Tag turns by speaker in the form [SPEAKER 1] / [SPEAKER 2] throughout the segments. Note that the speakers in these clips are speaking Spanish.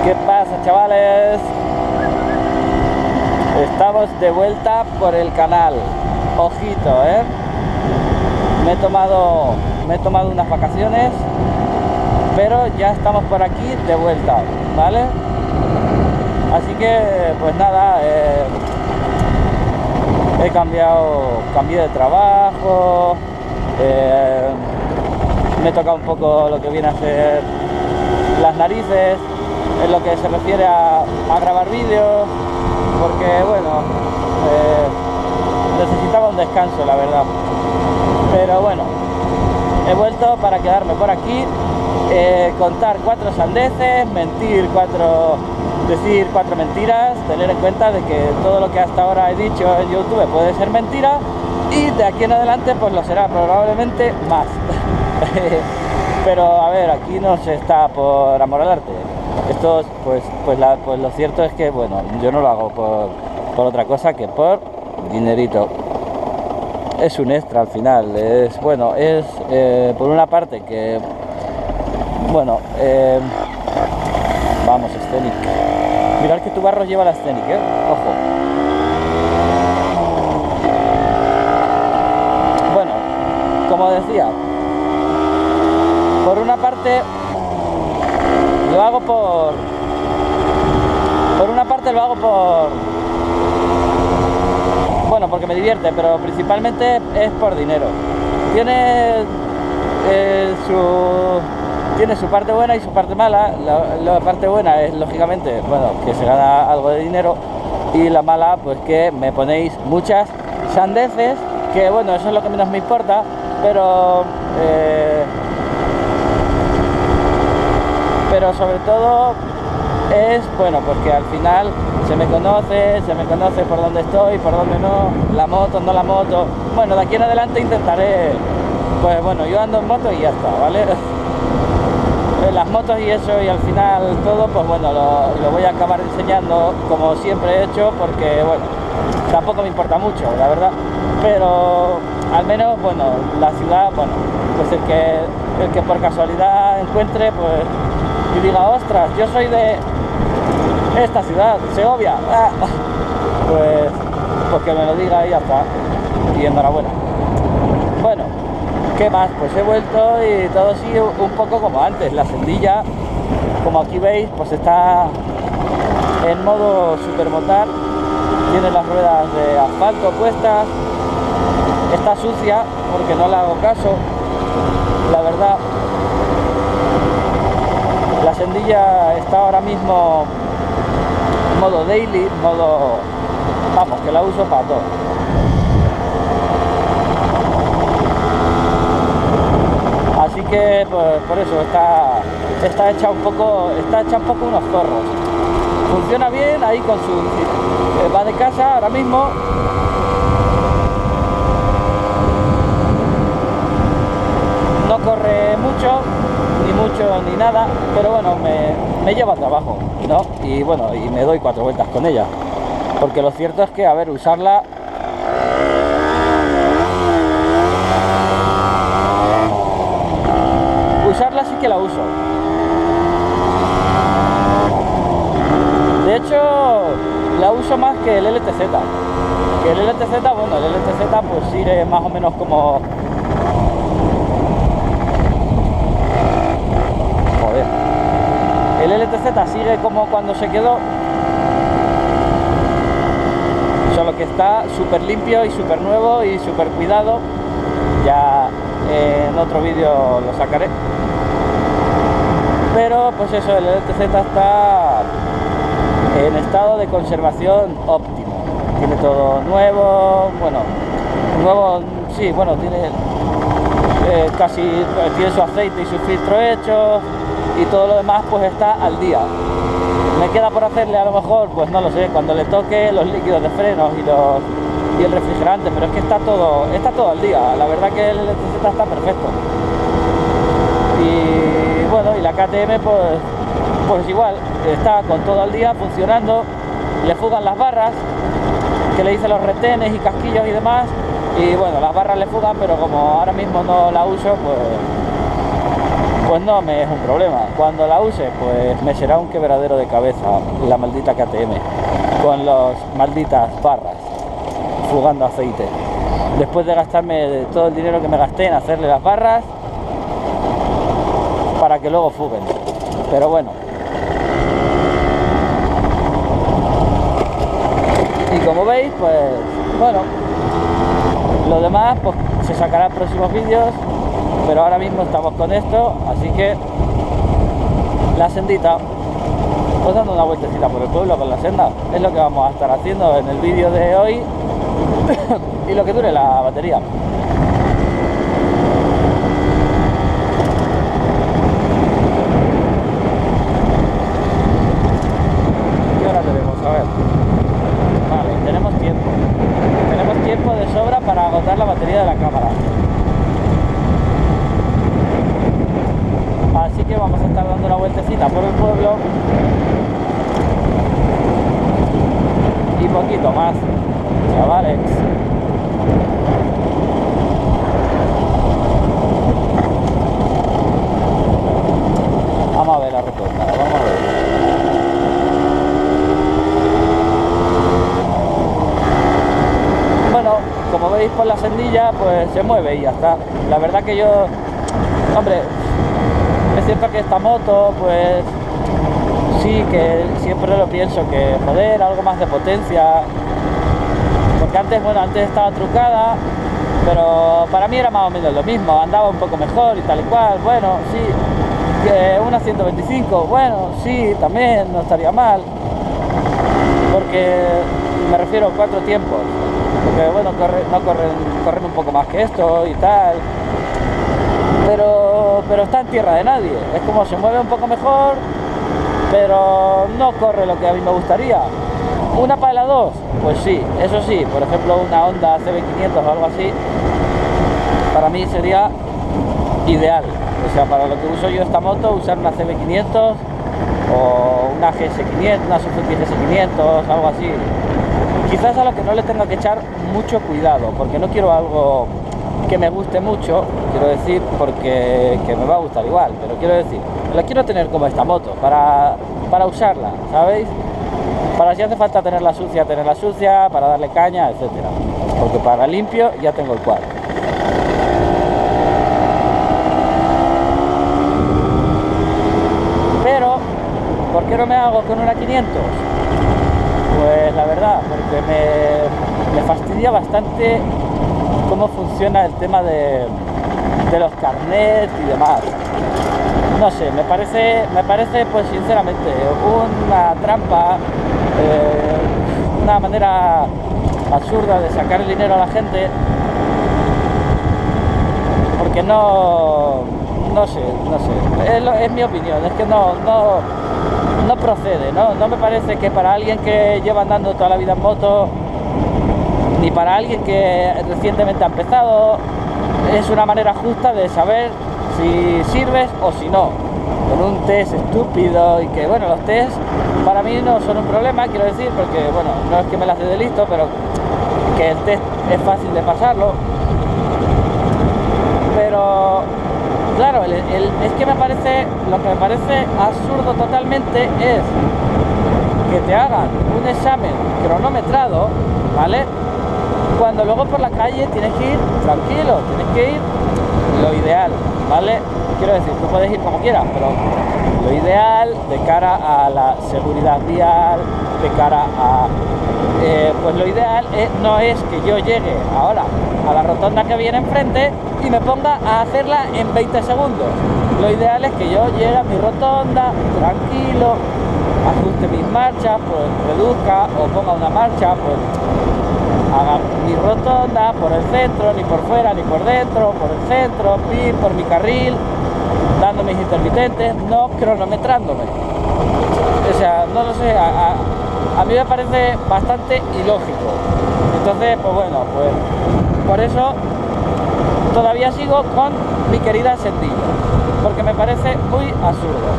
[SPEAKER 1] ¿Qué pasa, chavales? Estamos de vuelta por el canal. Ojito, me he tomado unas vacaciones, pero ya estamos por aquí de vuelta, ¿vale? Así que, pues nada, cambié de trabajo, me he tocado un poco lo que viene a ser las narices en lo que se refiere a grabar vídeos, porque bueno, necesitaba un descanso, la verdad. Pero bueno, he vuelto para quedarme por aquí, contar 4 sandeces, decir 4 mentiras, tener en cuenta de que todo lo que hasta ahora he dicho en YouTube puede ser mentira, y de aquí en adelante pues lo será probablemente más. Pero a ver, aquí no se está por amor al arte. Esto pues lo cierto es que bueno, yo no lo hago por otra cosa que por dinerito. Es un extra al final. Es bueno, es por una parte que bueno, vamos, Scenic. Mirad que tu barro lleva la Scenic, ojo. Bueno, como decía, por una parte lo hago por bueno, porque me divierte, pero principalmente es por dinero. Tiene su parte buena y su parte mala. La parte buena es, lógicamente, bueno, que se gana algo de dinero, y la mala, pues que me ponéis muchas sandeces, que bueno, eso es lo que menos me importa, pero sobre todo es, bueno, porque al final se me conoce por dónde estoy, por dónde no, la moto, no la moto. Bueno, de aquí en adelante intentaré, pues bueno, yo ando en moto y ya está, ¿vale? Las motos y eso, y al final todo, pues bueno, lo voy a acabar enseñando como siempre he hecho, porque bueno, tampoco me importa mucho, la verdad, pero al menos, bueno, la ciudad, bueno, pues el que por casualidad encuentre, pues, y diga, ostras, yo soy de esta ciudad, Segovia, pues que me lo diga y ya está, y enhorabuena. Bueno, ¿qué más? Pues he vuelto y todo sigue un poco como antes. La sendilla, como aquí veis, pues está en modo supermotar, tiene las ruedas de asfalto puestas, está sucia porque no le hago caso, la verdad. La sendilla está ahora mismo en modo daily, vamos, que la uso para todo. Así que pues por eso está hecha un poco unos zorros. Funciona bien ahí con su va de casa ahora mismo. No corre mucho ni nada, pero bueno, me lleva al trabajo, ¿no? Y bueno, y me doy 4 vueltas con ella, porque lo cierto es que, a ver, usarla sí que la uso. De hecho, la uso más que el LTZ. Bueno, el LTZ pues sigue más o menos como... Joder. El LTZ sigue como cuando se quedó, solo que está súper limpio y súper nuevo y súper cuidado. Ya en otro vídeo lo sacaré. Pero pues eso, el LTZ está en estado de conservación óptimo. Tiene todo nuevo, bueno, nuevo, sí, bueno, tiene tiene su aceite y su filtro hecho, y todo lo demás pues está al día. Me queda por hacerle, a lo mejor, pues no lo sé, cuando le toque los líquidos de frenos y el refrigerante, pero es que está todo al día. La verdad que el LTZ está perfecto. Y bueno, y la KTM pues igual, está con todo al día funcionando. Le fugan las barras, que le hice los retenes y casquillos y demás, y bueno, las barras le fugan, pero como ahora mismo no la uso, pues no me es un problema. Cuando la use, pues me será un quebradero de cabeza la maldita KTM, con las malditas barras fugando aceite. Después de gastarme todo el dinero que me gasté en hacerle las barras para que luego fuguen. Pero bueno. Y como veis, pues bueno, lo demás pues se sacará en próximos vídeos, pero ahora mismo estamos con esto, así que la sendita, pues dando una vueltecita por el pueblo con la senda, es lo que vamos a estar haciendo en el vídeo de hoy y lo que dure la batería. ¿Qué hora tenemos? A ver. Vale, tenemos tiempo de sobra para agotar la batería de la cámara. Así que vamos a estar dando una vueltecita por el pueblo y poquito más, chavales. Vamos a ver la rotonda, vamos a ver. Bueno, como veis por la sendilla, pues se mueve y ya está. La verdad que yo, hombre, es cierto que esta moto, pues sí, que siempre lo pienso que, joder, algo más de potencia. Porque antes, bueno, antes estaba trucada, pero para mí era más o menos lo mismo, andaba un poco mejor y tal y cual. Bueno, sí, que una 125, bueno, sí, también no estaría mal. Porque me refiero a 4 tiempos. Porque bueno, corren un poco más que esto y tal. Pero está en tierra de nadie. Es como se mueve un poco mejor, pero no corre lo que a mí me gustaría. ¿Una para la 2? Pues sí, eso sí. Por ejemplo, una Honda CB500 o algo así, para mí sería ideal. O sea, para lo que uso yo esta moto, usar una CB500 o una GS500, una Suzuki GS500, algo así. Quizás a lo que no le tenga que echar mucho cuidado, porque no quiero algo que me guste mucho, quiero decir, porque que me va a gustar igual, pero quiero decir, la quiero tener como esta moto, para usarla, ¿sabéis? Para si hace falta tenerla sucia, para darle caña, etcétera. Porque para limpio ya tengo el cuadro. Pero, ¿por qué no me hago con una 500? Pues la verdad, porque me fastidia bastante cómo funciona el tema de los carnets y demás. No sé, me parece pues sinceramente una trampa, una manera absurda de sacar el dinero a la gente, porque no sé, es mi opinión, es que no procede, no me parece que para alguien que lleva andando toda la vida en moto, ni para alguien que recientemente ha empezado, es una manera justa de saber si sirves o si no, con un test estúpido. Y que bueno, los test para mí no son un problema, quiero decir, porque bueno, no es que me las dé de listo, pero que el test es fácil de pasarlo. Pero claro, es que lo que me parece absurdo totalmente es que te hagan un examen cronometrado, ¿vale? Cuando luego por la calle tienes que ir tranquilo, tienes que ir lo ideal, ¿vale? Quiero decir, tú puedes ir como quieras, pero lo ideal de cara a la seguridad vial, de cara a... pues lo ideal no es que yo llegue ahora a la rotonda que viene enfrente y me ponga a hacerla en 20 segundos. Lo ideal es que yo llegue a mi rotonda tranquilo, ajuste mis marchas, pues reduzca o ponga una marcha, pues haga mi rotonda por el centro, ni por fuera ni por dentro, por el centro, ir por mi carril, dando mis intermitentes, no cronometrándome. O sea, no lo sé, a mí me parece bastante ilógico. Entonces, pues bueno, pues por eso todavía sigo con mi querida sendilla, porque me parece muy absurdo.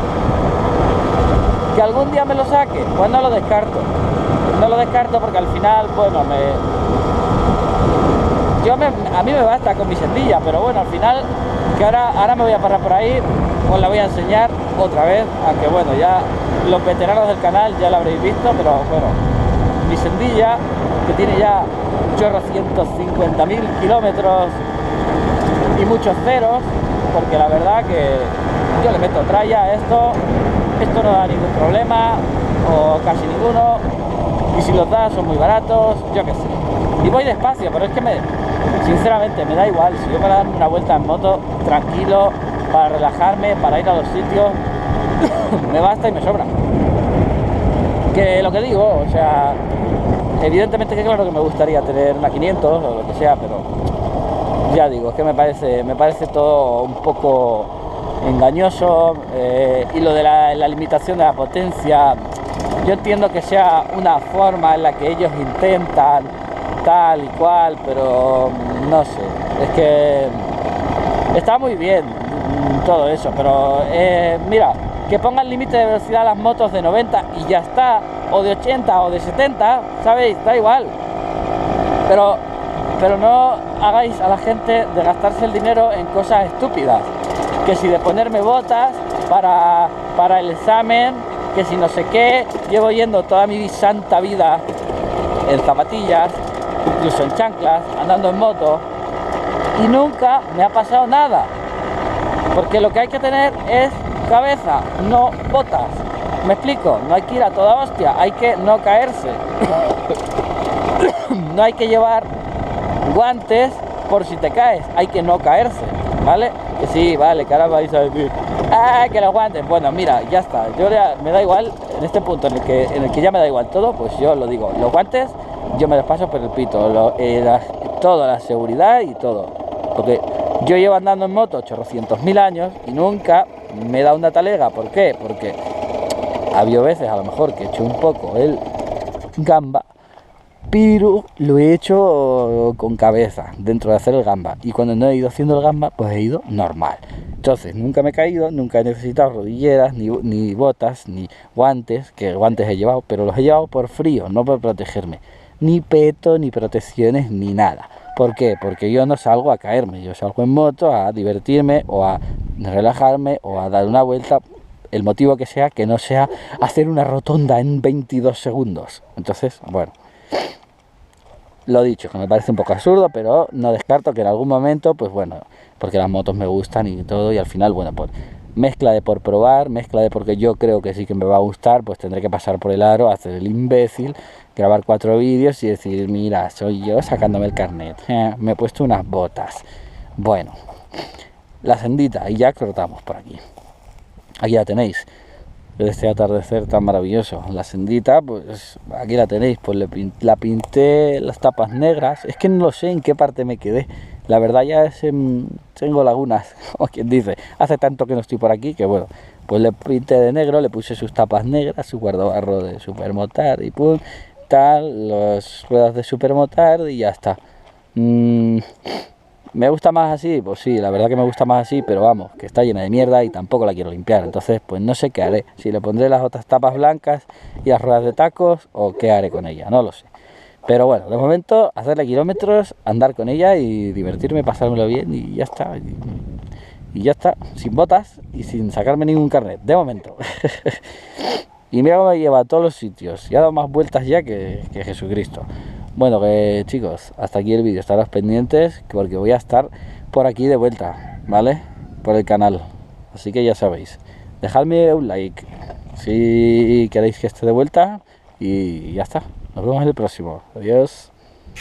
[SPEAKER 1] ¿Que algún día me lo saque? Pues no lo descarto. No lo descarto porque al final, bueno, a mí me basta con mi sendilla, pero bueno, al final Que ahora me voy a parar por ahí, os la voy a enseñar otra vez, aunque bueno, ya los veteranos del canal ya la habréis visto, pero bueno, mi sendilla, que tiene ya 150.000 kilómetros y muchos ceros, porque la verdad que yo le meto tralla a esto no da ningún problema, o casi ninguno, y si los da son muy baratos, yo qué sé. Y voy despacio, pero es que sinceramente me da igual, si yo para darme una vuelta en moto tranquilo, para relajarme, para ir a los sitios, me basta y me sobra. Que lo que digo, o sea, evidentemente que claro que me gustaría tener una 500 o lo que sea, pero ya digo, es que me parece todo un poco engañoso, y lo de la limitación de la potencia, yo entiendo que sea una forma en la que ellos intentan tal y cual, pero no sé, es que está muy bien todo eso, pero mira, que pongan límite de velocidad a las motos de 90 y ya está, o de 80 o de 70, ¿sabéis? Da igual, pero no hagáis a la gente de gastarse el dinero en cosas estúpidas, que si de ponerme botas para el examen, que si no sé qué, llevo yendo toda mi santa vida en zapatillas, incluso en chanclas, andando en moto, y nunca me ha pasado nada, porque lo que hay que tener es cabeza, no botas. Me explico, no hay que ir a toda hostia, hay que no caerse. No hay que llevar guantes por si te caes, hay que no caerse, ¿vale? Que sí, vale, que ahora vais a decir, que los guantes, bueno, mira, ya está, yo ya me da igual, en este punto en el que ya me da igual todo, pues yo lo digo, los guantes yo me los paso por el pito, toda la seguridad y todo, porque yo llevo andando en moto 800.000 años y nunca me he dado una talega. ¿Por qué? Porque ha habido veces a lo mejor que he hecho un poco el gamba, pero lo he hecho con cabeza dentro de hacer el gamba, y cuando no he ido haciendo el gamba pues he ido normal. Entonces nunca me he caído, nunca he necesitado rodilleras, ni botas, ni guantes, que guantes he llevado, pero los he llevado por frío, no por protegerme, ni peto, ni protecciones, ni nada. ¿Por qué? Porque yo no salgo a caerme, yo salgo en moto a divertirme o a relajarme o a dar una vuelta, el motivo que sea, que no sea hacer una rotonda en 22 segundos. Entonces, bueno, lo dicho, que me parece un poco absurdo, pero no descarto que en algún momento, pues bueno, porque las motos me gustan y todo, y al final, bueno, pues mezcla de por probar, mezcla de porque yo creo que sí que me va a gustar, pues tendré que pasar por el aro, hacer el imbécil, grabar 4 vídeos y decir, mira, soy yo sacándome el carnet, me he puesto unas botas. Bueno, la sendita, y ya cortamos por aquí. Aquí la tenéis, este atardecer tan maravilloso. La sendita, pues aquí la tenéis, pues la pinté las tapas negras, es que no lo sé en qué parte me quedé. La verdad ya tengo lagunas, como quien dice, hace tanto que no estoy por aquí que bueno, pues le pinté de negro, le puse sus tapas negras, su guardabarro de Supermotard y pum, tal, las ruedas de Supermotard y ya está. ¿Me gusta más así? Pues sí, la verdad que me gusta más así, pero vamos, que está llena de mierda y tampoco la quiero limpiar, entonces pues no sé qué haré, si le pondré las otras tapas blancas y las ruedas de tacos o qué haré con ella, no lo sé. Pero bueno, de momento, hacerle kilómetros, andar con ella y divertirme, pasármelo bien y ya está. Y ya está, sin botas y sin sacarme ningún carnet, de momento. Y mira cómo me lleva a todos los sitios. Y ha dado más vueltas ya que Jesucristo. Bueno, que chicos, hasta aquí el vídeo. Estaros pendientes porque voy a estar por aquí de vuelta, ¿vale? Por el canal. Así que ya sabéis. Dejadme un like si queréis que esté de vuelta. Y ya está. Nos vemos en el próximo. Adiós.